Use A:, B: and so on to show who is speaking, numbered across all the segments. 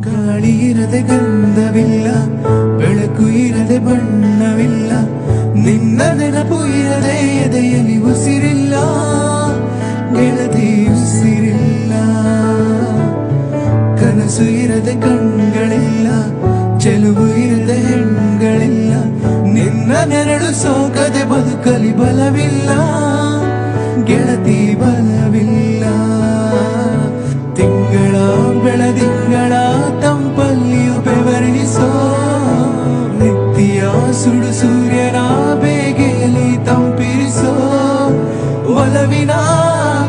A: ಗಾಳಿ ಇರದೆ ಗಂಧವಿಲ್ಲ, ಬೆಳಕು ಇರದೆ ಬಣ್ಣವಿಲ್ಲ, ನಿನ್ನ ನೆನಪು ಇರದೆ ಎದೆಯಲ್ಲಿ ಉಸಿರಿಲ್ಲ, ಗೆಳತಿ ಉಸಿರಿಲ್ಲ. ಕನಸು ಇರದೆ ಕಣ್ಗಳಿಲ್ಲ, ಚೆಲುವು ಇರದೆ ಹೆಣ್ಗಳಿಲ್ಲ, ನಿನ್ನ ನೆರಳು ಸೋಕದೆ ಬದುಕಲಿ ಬಲವಿಲ್ಲ, ಗೆಳತಿ ಬಲವಿಲ್ಲ. ತಿಂಗಳ ಬೆಳದಿಂಗಳ ತಂಪಲ್ಲಿಯು ಬೆವರಿಸೋ, ನಿತ್ಯ ಸುಡು ಸೂರ್ಯನ ಬೇಗೆಯಲ್ಲಿ ತಂಪಿರಿಸೋ, ಒಲವಿನ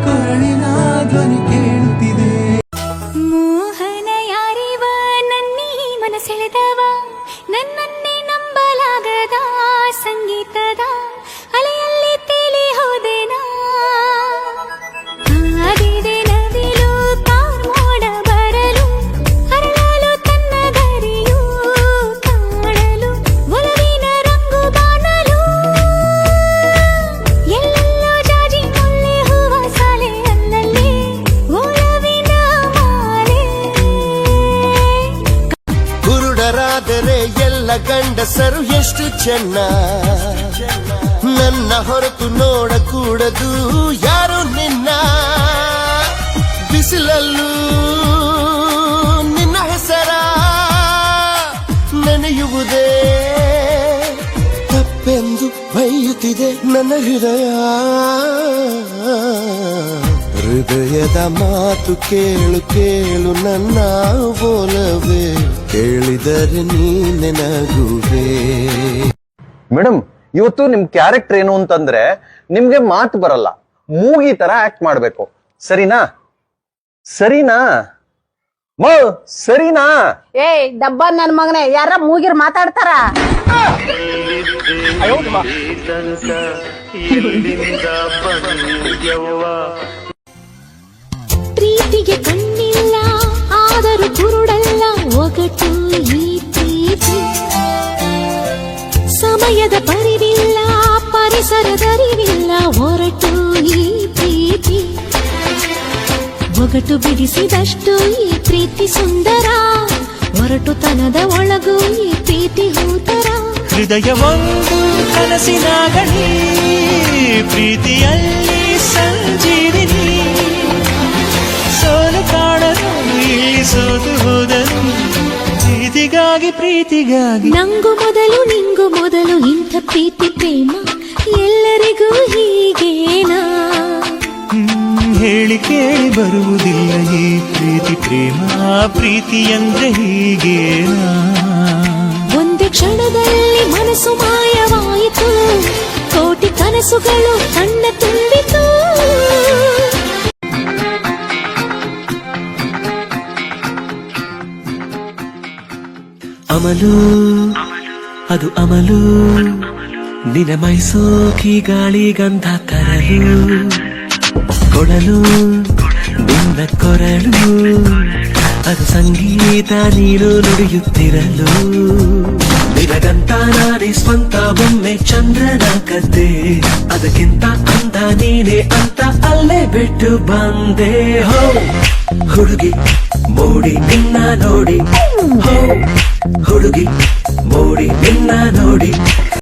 A: ಕರುಳಿನ ಧ್ವನಿ ಕೇಳುತ್ತಿದೆ.
B: ಮೋಹನ ಯಾರಿವ ನನ್ನೀ ಮನಸೆಳೆದವ, ನನ್ನನ್ನೇ ನಂಬಲಾಗದ ಸಂಗೀತದ ಅಲೆಯಲ್ಲಿ ತೇಲಿ ಹೋದೆನಾ. ಆದಿದೆ ನವಿಲು ಕಾರ್ಮೋಡ ಬರಲು, ಅರಳಲು ತನ್ನ ಗರಿಯು ಕಾಣಲು, ಒಲವಿನ ರಂಗು ಬಾಣಲು, ಎಲ್ಲೆಲ್ಲೋ ಜಾಜಿ ಮುಲ್ಲೆ ಹೂವ ಸಾಲೆ, ಅಲ್ಲಲ್ಲಿ ಒಲವಿನ ಮಾಲೆ.
C: ಕುರುಡರಾದರೆ ಎಲ್ಲ ಗಂಡಸರು ಎಷ್ಟು ಚೆನ್ನ, ನನ್ನ ಹೊರತು ನೋಡಕೂಡದು ಯಾರು ನಿನ್ನ. ಬಿಸಿಲಲ್ಲೂ ನಿನ್ನ ಹೆಸರ ನೆನೆಯುವುದೇ ತಪ್ಪೆಂದು ಬೈಯುತ್ತಿದೆ ನನ್ನ ಹೃದಯ. ಹೃದಯದ ಮಾತು ಕೇಳು ಕೇಳು ನನ್ನ ಒಲವೇ, ಕೇಳಿದರೆ ನೀನೆ ನಗುವೆ.
D: ಮೇಡಮ್, ಇವತ್ತು ನಿಮ್ ಕ್ಯಾರೆಕ್ಟರ್ ಏನು ಅಂತಂದ್ರೆ ನಿಮ್ಗೆ ಮಾತು ಬರಲ್ಲ, ಮೂಗಿ ತರ ಆಕ್ಟ್ ಮಾಡ್ಬೇಕು. ಸರಿನಾ? ಸರಿನಾ ಸರಿನಾ?
E: ಏ ಡಬ್ಬ ನನ್ ಮಗನೇ, ಯಾರ ಮೂಗಿರ್ ಮಾತಾಡ್ತಾರ?
B: ಪ್ರೀತಿಗೆ ಕಣ್ಣಿಲ್ಲ ಆದರೂ ಕುರುಡಲ್ಲ ಒಗಟು ಈ ಪ್ರೀತಿ. ಸಮಯದ ಪರಿವಿಲ್ಲ ಪರಿಸರದರಿವಿಲ್ಲ ಹೊರಟು ಈ ಪ್ರೀತಿ. ಒಗಟು ಬಿಡಿಸಿದಷ್ಟು ಈ ಪ್ರೀತಿ ಸುಂದರ, ಹೊರಟುತನದ ಒಳಗು ಈ ಪ್ರೀತಿ ಹೂತರ.
F: ಹೃದಯ ಒಂದು ಕನಸಿನ ಗಣಿ, ಪ್ರೀತಿಯಲ್ಲಿ ಸಂಜೀವಿನಿ. ಸೋಲು ಕಾಣಲು ಇಲ್ಲಿ ಸೋತು ಹೋದರು, ಪ್ರೀತಿಗಾಗಿ
B: ನಂಗು ಮೊದಲು ನಿಂಗು ಮೊದಲು ಇಂಥ ಪ್ರೀತಿ ಪ್ರೇಮ ಎಲ್ಲರಿಗೂ ಹೀಗೇನಾ?
F: ಹೇಳಿ ಕೇಳಿ ಬರುವುದಿಲ್ಲ ಈ ಪ್ರೀತಿ ಪ್ರೇಮ, ಪ್ರೀತಿ ಅಂದ್ರೆ ಹೀಗೇನಾ?
B: ಒಂದೇ ಕ್ಷಣದಲ್ಲಿ ಮನಸ್ಸು ಮಾಯವಾಯಿತು, ಕೋಟಿ ಕನಸುಗಳು ಕಣ್ಣ ತುಂಬಿತು.
G: ಅಮಲು ಅದು ಅಮಲು, ನಿನ ಮೈಸೋಕಿ ಗಾಳಿ ಗಂಧ ತರಲು, ಕೊಡಲು ನಿನ್ನ ಕೊರಳು ಅದು ಸಂಗೀತ ನೀನು ನುಡಿಯುತ್ತಿರಲು. ನಿನಗಂತ ನಾನೇ ಸ್ವಂತ ಒಮ್ಮೆ ಚಂದ್ರನ ಕದ್ದೆ, ಅದಕ್ಕಿಂತ ಅಂದ ನೀನೆ ಅಂತ ಅಲ್ಲೇ ಬಿಟ್ಟು ಬಂದೆ. ಹೋ ಹುಡುಗಿ ಮೋಡಿ ನಿನ್ನ ನೋಡಿ, ಹೋ ಹುಡುಗಿ ಮೋಡಿ ನಿನ್ನ ನೋಡಿ.